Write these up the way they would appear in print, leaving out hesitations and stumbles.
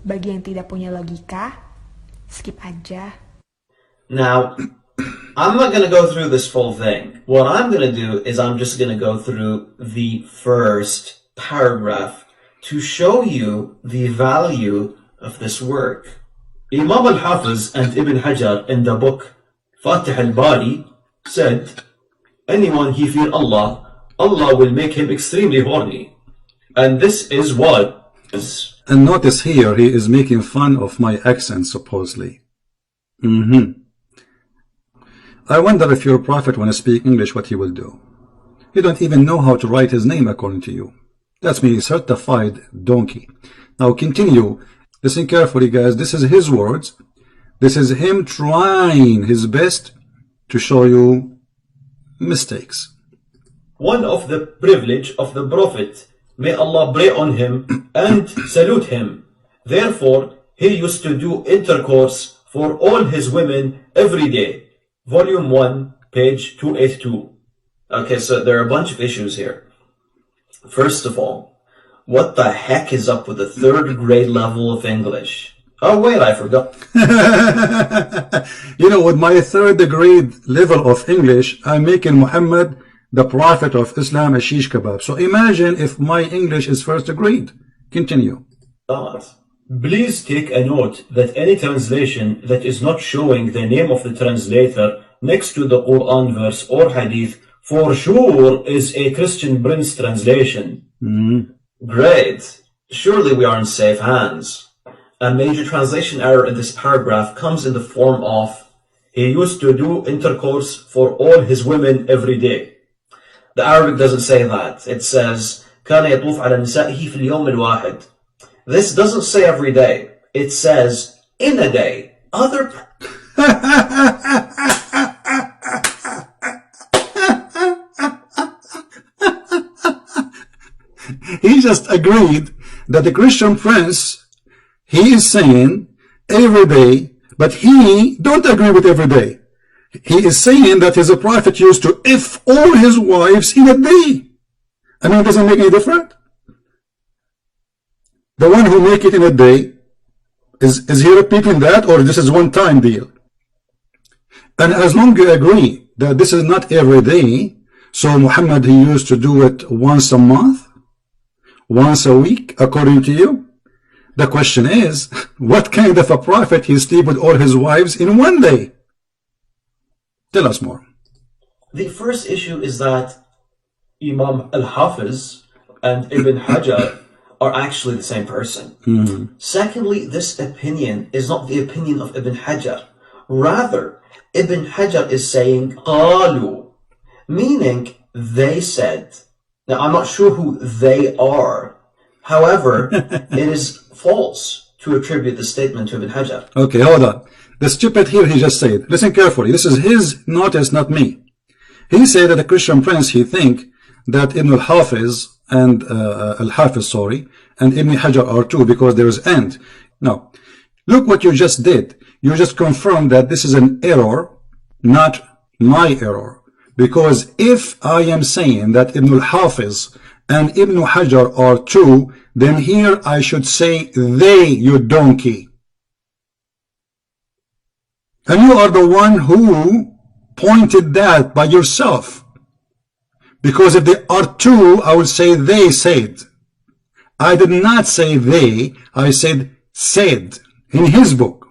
Bagi yang tidak punya logika, skip aja. Now, I'm not going to go through this full thing. What I'm going to do is I'm just going to go through the first paragraph to show you the value of this work. Imam al-Hafiz and Ibn Hajar in the book Fatih al-Bari said, anyone he fear Allah, Allah will make him extremely horny. And this is what is... And notice here, he is making fun of my accent, supposedly. I wonder if your prophet, when I speak English, what he will do. You don't even know how to write his name according to you. That's me, certified donkey. Now continue. Listen carefully, guys. This is his words. This is him trying his best to show you mistakes. One of the privilege of the Prophet, may Allah pray on him and salute him. Therefore, he used to do intercourse for all his women every day. Volume 1, page 282. Okay, so there are a bunch of issues here. First of all, what the heck is up with the third grade level of English? Oh wait, I forgot. You know, with my third grade level of English, I'm making Muhammad the prophet of Islam a shish kebab. So imagine if my English is first grade. Continue. Please take a note that any translation that is not showing the name of the translator next to the Quran verse or hadith for sure is a Christian Prince translation. Great. Surely we are in safe hands. A major translation error in this paragraph comes in the form of he used to do intercourse for all his women every day. The Arabic doesn't say that. It says كان يطوف على نسائه في اليوم الواحد. This doesn't say every day. It says in a day. Other He just agreed that the Christian Prince, he is saying every day, but he don't agree with every day. He is saying that his prophet used to F all his wives in a day. I mean, it doesn't make any difference. The one who make it in a day, is he repeating that, or this is one-time deal? And as long as you agree that this is not every day, so Muhammad, he used to do it once a month, once a week, according to you. The question is, what kind of a prophet he sleep with all his wives in one day? Tell us more. The first issue is that Imam al-Hafiz and Ibn Hajar are actually the same person. Secondly, this opinion is not the opinion of Ibn Hajar. Rather, Ibn Hajar is saying قالوا, meaning they said. Now, I'm not sure who they are. However, it is false to attribute the statement to Ibn Hajar. Okay, hold on. The stupid here he just said. Listen carefully. This is his notice, not me. He said that the Christian Prince, he think that Ibn al-Hafiz and and Ibn Hajar are two because there is and. Now, look what you just did. You just confirmed that this is an error, not my error. Because if I am saying that Ibn al-Hafiz and Ibn Hajar are two, then here I should say they, you donkey. And you are the one who pointed that by yourself. Because if they are two, I will say they said. I did not say they, I said in his book.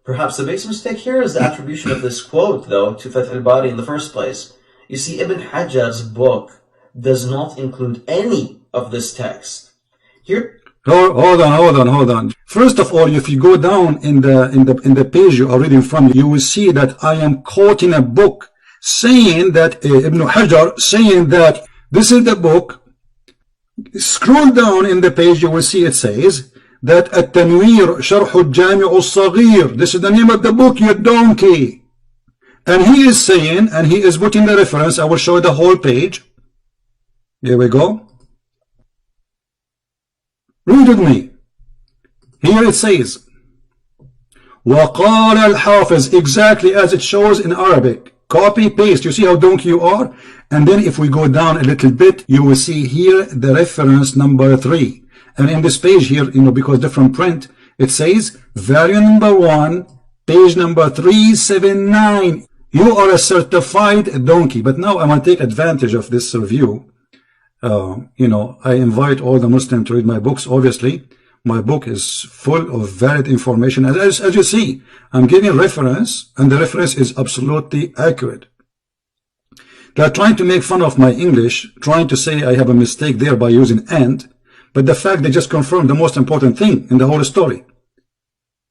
Perhaps the biggest mistake here is the attribution of this quote, though, to Fath al-Bari in the first place. You see, Ibn Hajar's book does not include any of this text. Here. Hold on. First of all, if you go down in the page you are reading from, you will see that I am quoting a book saying that Ibn Hajar saying that this is the book. Scroll down in the page, you will see it says that التنوير شرح الجامع الصغير. This is the name of the book, you donkey. And he is saying, and he is putting the reference. I will show you the whole page. Here we go. Read with me. Here it says وقال الحافظ, exactly as it shows in Arabic. Copy, paste. You see how donkey you are? And then if we go down a little bit, you will see here the reference number 3. And in this page here, because different print, it says value number 1, page number 379. You are a certified donkey. But now I want to take advantage of this review. I invite all the Muslims to read my books. Obviously, my book is full of valid information. As you see, I'm giving reference, and the reference is absolutely accurate. They're trying to make fun of my English, trying to say I have a mistake there by using and, but the fact they just confirmed the most important thing in the whole story.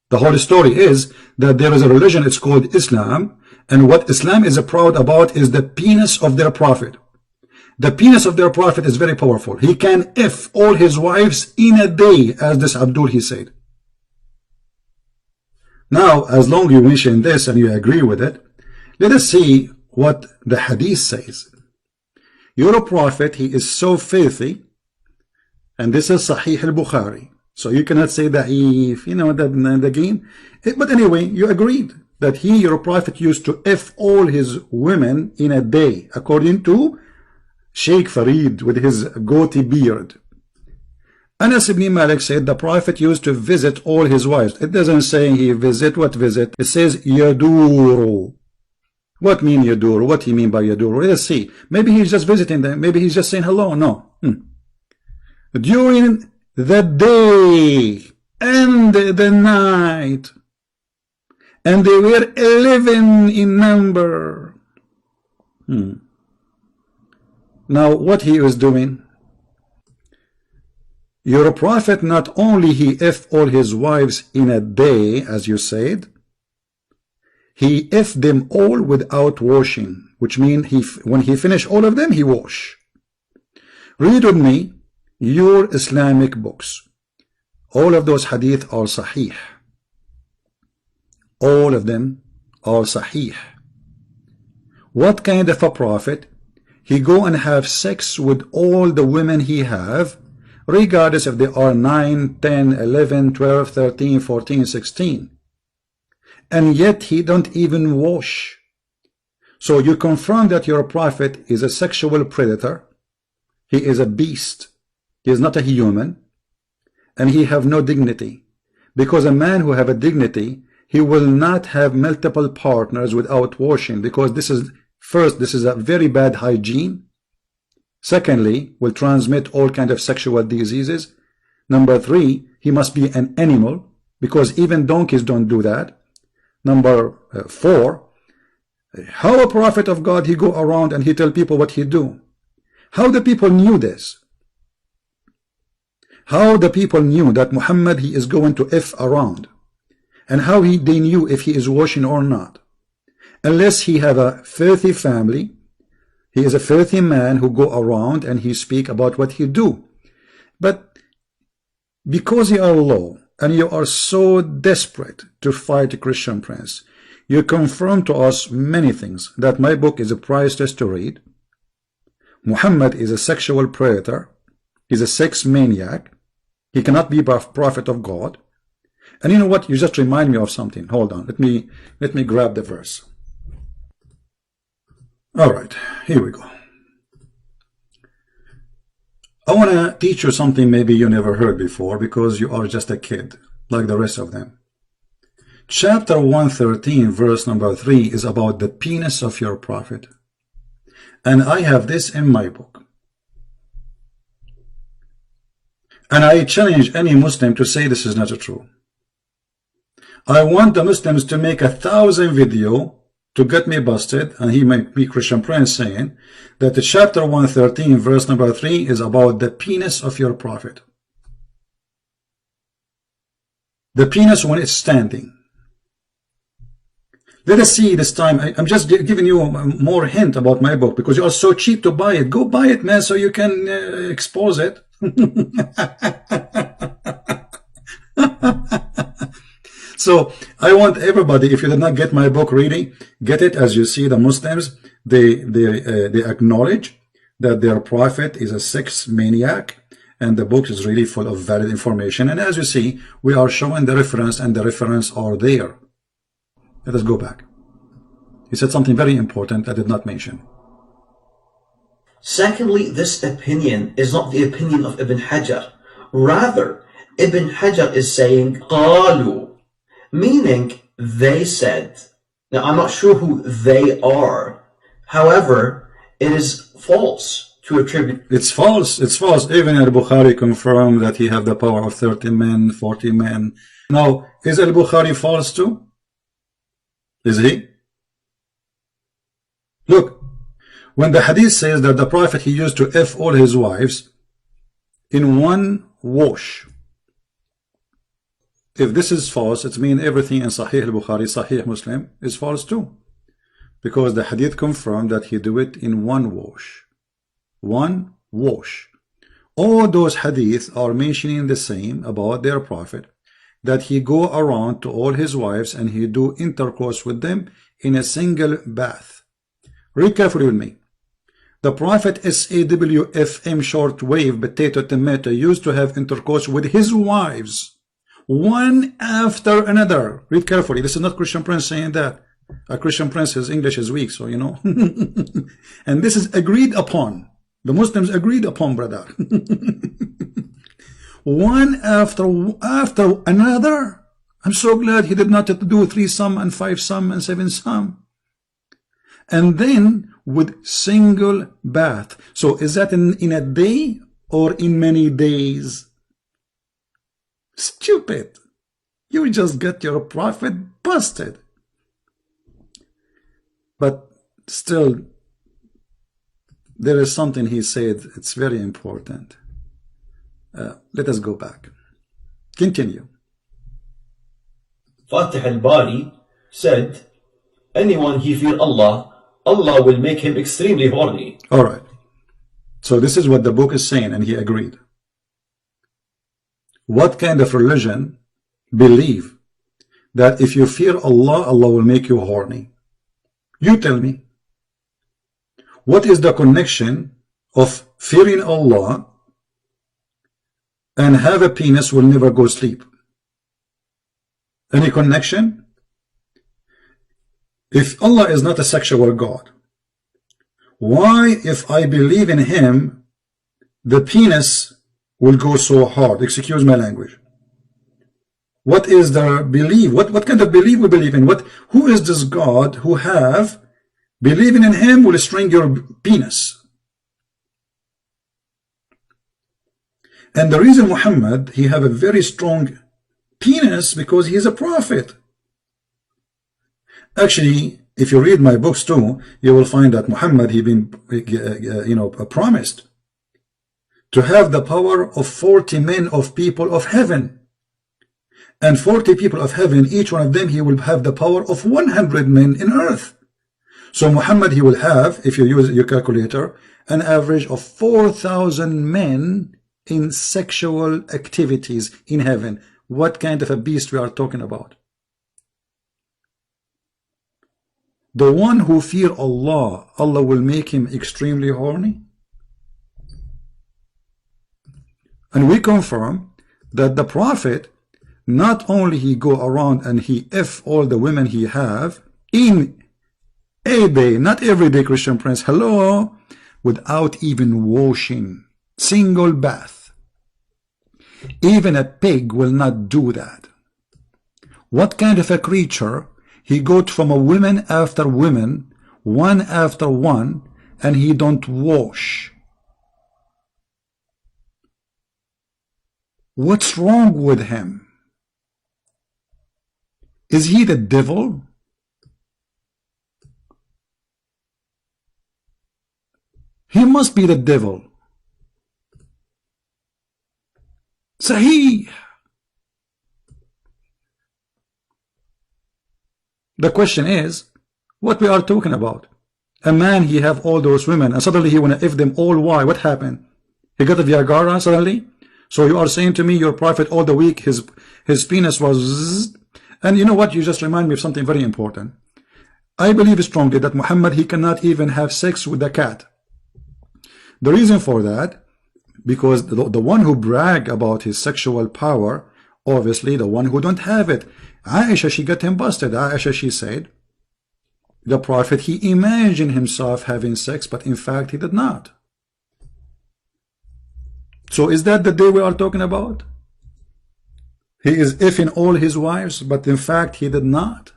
The whole story is that there is a religion, it's called Islam, and what Islam is proud about is the penis of their prophet. The penis of their prophet is very powerful. He can F all his wives in a day, as this Abdul he said. Now, as long as you mention this and you agree with it, let us see what the hadith says. Your prophet, he is so filthy, and this is Sahih al-Bukhari. So you cannot say that he, the game. But anyway, you agreed that your prophet, used to F all his women in a day, according to Sheikh Farid with his goatee beard. Anas ibn Malik said the prophet used to visit all his wives. It doesn't say he visit. What visit? It says yaduru. What mean yaduru? What he mean by yaduru? Let's see. Maybe he's just visiting them. Maybe he's just saying hello. No. During the day and the night, and they were 11 in number. Now, what he was doing? Your prophet, not only he F all his wives in a day, as you said, he F them all without washing, which means when he finished all of them, he wash. Read with me your Islamic books. All of those hadith are sahih. All of them are sahih. What kind of a prophet? He go and have sex with all the women he have, regardless if they are 9, 10, 11, 12, 13, 14, 16. And yet he don't even wash. So you confirm that your prophet is a sexual predator. He is a beast. He is not a human. And he have no dignity. Because a man who have a dignity, he will not have multiple partners without washing, because this is, first, this is a very bad hygiene. Secondly, will transmit all kinds of sexual diseases. Number 3, he must be an animal, because even donkeys don't do that. Number 4, how a prophet of God, he go around and he tell people what he do? How the people knew this? How the people knew that Muhammad, he is going to F around? And how they knew if he is washing or not? Unless he have a filthy family, he is a filthy man who go around and he speak about what he do. But because you are low and you are so desperate to fight Christian Prince, you confirm to us many things, that my book is a priceless to read. Muhammad is a sexual predator. He's a sex maniac. He cannot be a prophet of God. And you know what? You just remind me of something. Hold on. Let me grab the verse. All right, here we go. I want to teach you something maybe you never heard before, because you are just a kid like the rest of them. Chapter 113 verse number 3 is about the penis of your prophet, and I have this in my book. And I challenge any Muslim to say this is not true. I want the Muslims to make 1,000 videos to get me busted, and he might be Christian Prince saying that the chapter 113 verse number 3 is about the penis of your prophet. The penis when it's standing. Let us see this time. I'm just giving you more hint about my book, because you are so cheap to buy it. Go buy it, man, so you can expose it. So I want everybody, if you did not get my book reading, get it. As you see, the Muslims, they acknowledge that their prophet is a sex maniac, and the book is really full of valid information. And as you see, we are showing the reference, and the reference are there. Let us go back. He said something very important I did not mention. Secondly, this opinion is not the opinion of Ibn Hajar Rather, Ibn Hajar is saying قالوا, meaning they said. Now, I'm not sure who they are. However, it is false to attribute. It's false. It's false. Even al-Bukhari confirmed that he have the power of 30 men, 40 men. Now, is al-Bukhari false too? Is he? Look, when the hadith says that the Prophet, he used to F all his wives in one wash. If this is false, it means everything in Sahih al-Bukhari, Sahih Muslim is false too. Because the hadith confirmed that he do it in one wash. One wash. All those hadith are mentioning the same about their Prophet, that he go around to all his wives and he do intercourse with them in a single bath. Read carefully with me. The Prophet SAWFM shortwave potato tomato used to have intercourse with his wives, one after another. Read carefully. This is not Christian Prince saying that. A Christian Prince, his English is weak, so you know. And this is agreed upon. The Muslims agreed upon, brother. One after another. I'm so glad he did not have to do 3 some and 5 some and 7 some. And then with single bath. So is that in a day or in many days? Stupid. You just get your Prophet busted. But still, there is something he said, it's very important. Let us go back. Continue. Fatih al-Bari said, anyone he fear Allah, Allah will make him extremely horny. Alright. So this is what the book is saying, and he agreed. What kind of religion believe that if you fear Allah, Allah will make you horny? You tell me. What is the connection of fearing Allah and have a penis will never go sleep? Any connection? If Allah is not a sexual God, why, if I believe in him, the penis will go so hard? Excuse my language. What is the belief? What kind of belief we believe in? Who is this God who have believing in him will string your penis? And the reason Muhammad, he have a very strong penis because he is a prophet. Actually, if you read my books too, you will find that Muhammad, he been promised to have the power of 40 men of people of heaven. And 40 people of heaven, each one of them, he will have the power of 100 men in earth. So Muhammad, he will have, if you use your calculator, an average of 4,000 men in sexual activities in heaven. What kind of a beast we are talking about? The one who fear Allah, Allah will make him extremely horny. And we confirm that the Prophet, not only he go around and he F all the women he have in a day, not every day, Christian Prince, hello, without even washing, single bath. Even a pig will not do that. What kind of a creature? He go from a woman after woman, one after one, and he don't wash. What's wrong with him? Is he the devil? He must be the devil. Sahih. The question is, what we are talking about? A man, he have all those women, and suddenly he want to F them all. Why? What happened? He got a Viagra suddenly? So you are saying to me, your Prophet all the week, his penis was... And you know what? You just remind me of something very important. I believe strongly that Muhammad, he cannot even have sex with a cat. The reason for that, because the one who brag about his sexual power, obviously the one who don't have it. Aisha, she got him busted. Aisha, she said, the Prophet, he imagined himself having sex, but in fact he did not. So is that the day we are talking about? He is effing all his wives, but in fact he did not.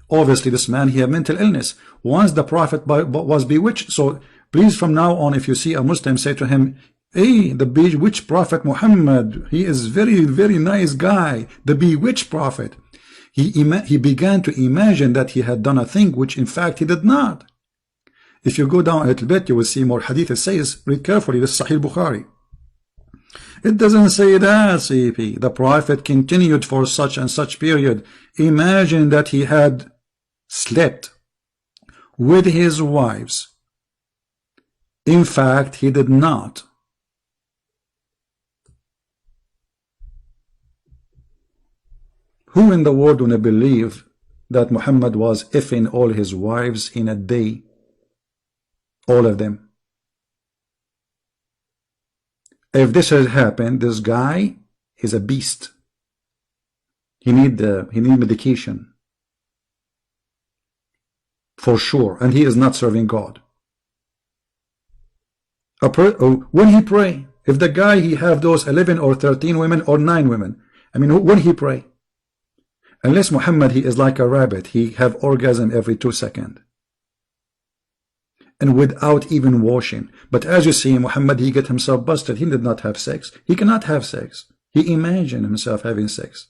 Obviously this man, he had mental illness. Once the prophet was bewitched, so please from now on, if you see a Muslim, say to him, hey, the bewitched prophet Muhammad, he is very, very nice guy, the bewitched prophet. He began to imagine that he had done a thing which in fact he did not. If you go down a little bit, you will see more hadith. It says, read carefully, this is Sahih Bukhari. It doesn't say that, CP. The prophet continued for such and such period. Imagine that he had slept with his wives. In fact, he did not. Who in the world would believe that Muhammad was effing all his wives in a day? All of them. If this has happened, this guy is a beast. He need medication. For sure. And he is not serving God. When he pray, if the guy he have those 11 or 13 women or 9 women, I mean, when he pray, unless Muhammad, he is like a rabbit, he have orgasm every 2 seconds. And without even washing. But as you see, Muhammad, he get himself busted. He did not have sex. He cannot have sex. He imagined himself having sex.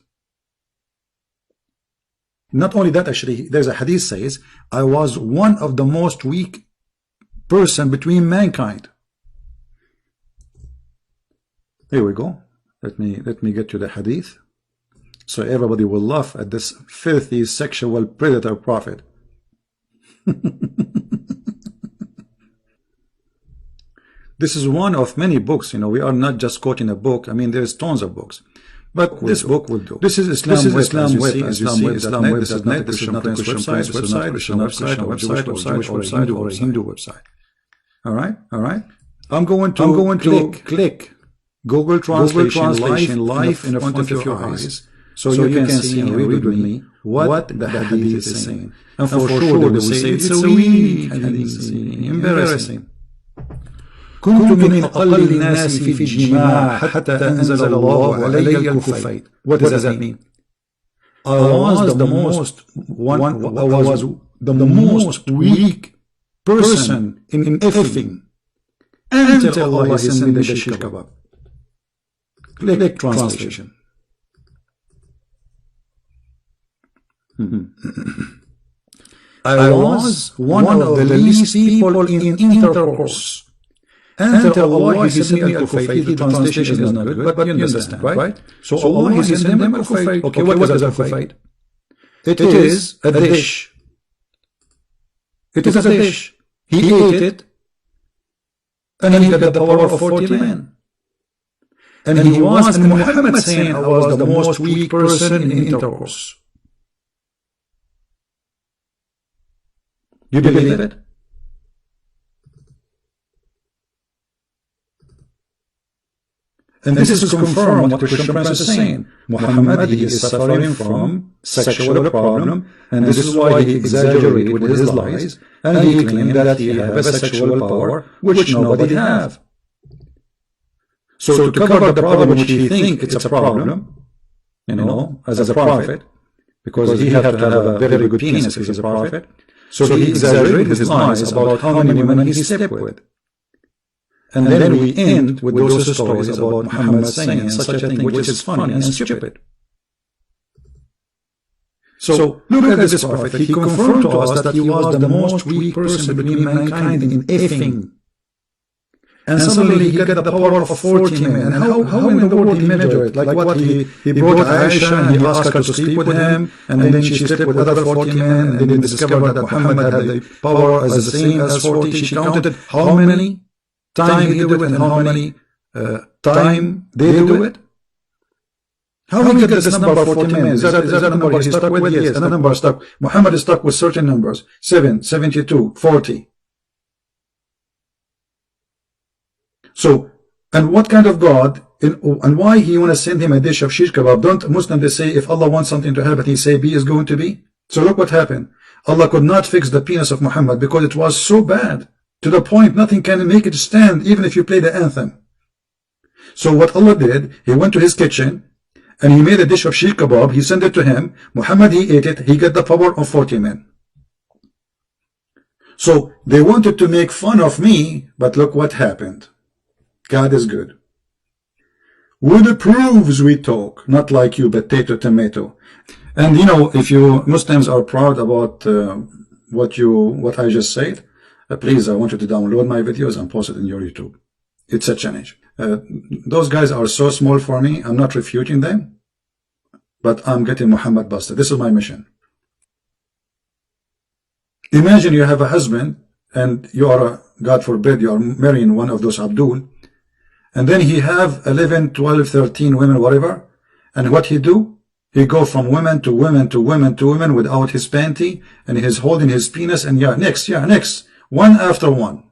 Not only that, actually, there's a hadith says, I was one of the most weak person between mankind. Here we go. Let me get to the hadith. So everybody will laugh at this filthy sexual predator prophet. This is one of many books, you know, we are not just quoting a book. I mean, there's tons of books. But this book will do. This is Islam Web, as you see, Islamweb.net. This is not a Christian website, or a Hindu website. All right. I'm going to click Google Translation live in front of your eyes, so you can see and read with me what the hadith is saying. And for sure they will say it's a weak hadith, embarrassing. كنت من أقل الناس في الجماع حتى أنزل الله علي الكفين. What does that mean? I was the most weak person in effing until Allah sent me the shish kebab. Click translation. I was one of the least people in intercourse. Until Allah He sent me al-Kufayt. The translation is not good, but you understand, right? So Allah He sent him al-Kufayt. Okay, what is al-Kufayt? It is a dish. It is a dish. He ate it, and he got the power of 40 men. And he was, and Muhammad saying, I was the most weak person in intercourse. You believe it? And this is confirmed what the Christian Prince is saying. Muhammad, he is suffering from sexual problem, and this is why he exaggerated with his lies, and he claimed that he has a sexual power which nobody have. So to cover the problem which he thinks it's a problem, you know, as a prophet, because he had to have a very good penis if he's a prophet, so he exaggerated his lies about how many women he slept with. And then we end with those stories about Muhammad saying such a thing which is funny and stupid. So look at this prophet. He confirmed to us that he was the most weak person between mankind in effing. And suddenly he got the power of 40 men. And how in the world he measured it? Like what, he brought Aisha and he asked her to sleep with him, and then she slept with other 40 men, and then they discovered that Muhammad had the power as the same as 40. She counted how many time he do it and how many time they do it. How he get this number 40 men? Is that a number he stuck with? Yes, the number stuck. Muhammad is stuck with certain numbers. 7, 72, 40. So, and what kind of God, and why he want to send him a dish of shish kebab? Don't Muslims, they say if Allah wants something to happen, he say be is going to be? So look what happened. Allah could not fix the penis of Muhammad because it was so bad, to the point nothing can make it stand, even if you play the anthem. So what Allah did, he went to his kitchen and he made a dish of sheikh kebab. He sent it to him. Muhammad, he ate it. He got the power of 40 men. So they wanted to make fun of me, but look what happened. God is good. With the proofs we talk, not like you, potato, tomato. And you know, if you Muslims are proud about what I just said, please, I want you to download my videos and post it in your YouTube. It's a challenge. Those guys are so small for me. I'm not refuting them, but I'm getting Muhammad busted. This is my mission. Imagine you have a husband and you are, God forbid, you are marrying one of those Abdul, and then he have 11, 12, 13 women, whatever, and what he do? He go from women to women to women to women without his panty, and he's holding his penis, and next, one after one.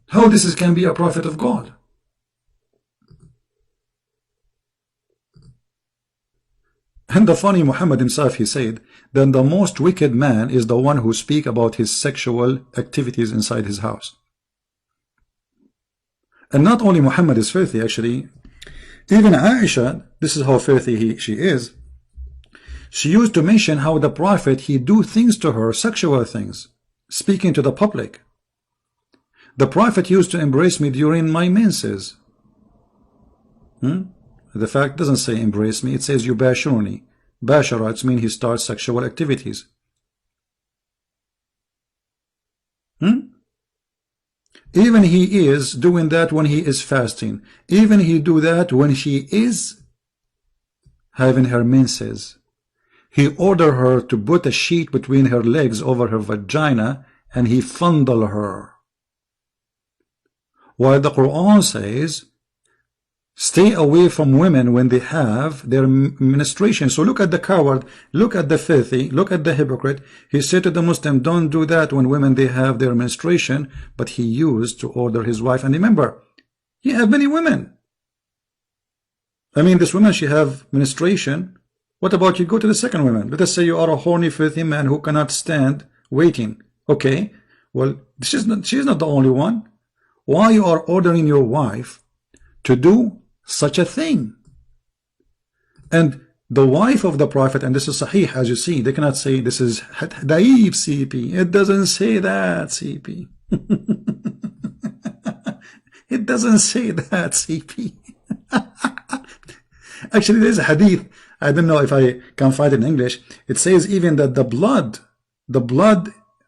How this can be a prophet of God? And the funny Muhammad himself, he said, then the most wicked man is the one who speak about his sexual activities inside his house. And not only Muhammad is filthy, actually, even Aisha, this is how filthy she is. She used to mention how the Prophet, he do things to her, sexual things, speaking to the public. The Prophet used to embrace me during my menses. The fact doesn't say embrace me, it says yubashiruni. Bashara, means he starts sexual activities. Even he is doing that when he is fasting. Even he do that when she is having her menses. He ordered her to put a sheet between her legs over her vagina, and he fondle her. While the Quran says, stay away from women when they have their menstruation. So look at the coward, look at the filthy, look at the hypocrite. He said to the Muslim, don't do that when women they have their menstruation, but he used to order his wife. And remember, he have many women. I mean, this woman, she have menstruation. What about you go to the second woman? Let us say you are a horny, filthy man who cannot stand waiting. Okay, well, she's not the only one. Why you are ordering your wife to do such a thing? And the wife of the Prophet, and this is Sahih, as you see, they cannot say this is Daif CP. It doesn't say that CP. It doesn't say that CP. Actually, there's a hadith, I don't know if I can find it in English. It says even that the blood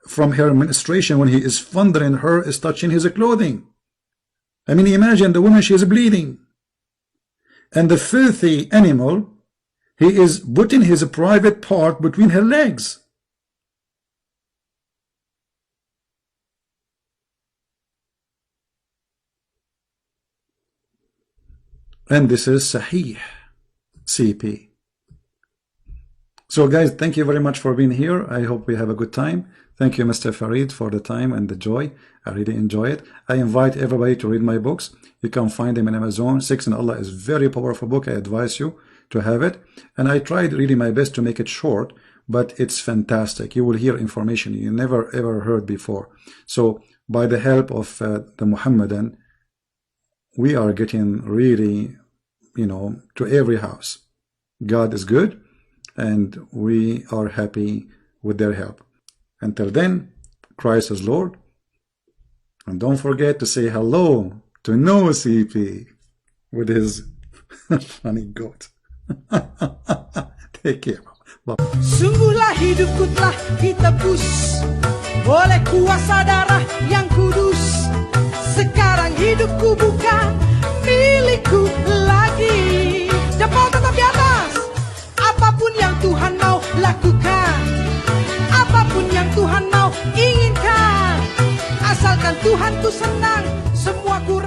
from her menstruation when he is fondling her is touching his clothing. I mean, imagine the woman, she is bleeding. And the filthy animal, he is putting his private part between her legs. And this is Sahih CP. So guys, thank you very much for being here. I hope we have a good time. Thank you, Mr. Farid, for the time and the joy. I really enjoy it. I invite everybody to read my books. You can find them in Amazon. 6 in Allah is very powerful book. I advise you to have it. And I tried really my best to make it short, but it's fantastic. You will hear information you never ever heard before. So by the help of the Muhammadan, we are getting really, you know, to every house. God is good, and we are happy with their help. Until then, Christ is Lord. And don't forget to say hello to No CP with his funny goat. Take care. Bye. Sungguhlah hidupku telah ditebus oleh kuasa darah yang kudus. Sekarang hidupku bukan milikku lagi. Jempol tetap di atas. Apapun yang Tuhan mau lakukan, apapun yang Tuhan mau inginkan, asalkan Tuhan ku senang, semua ku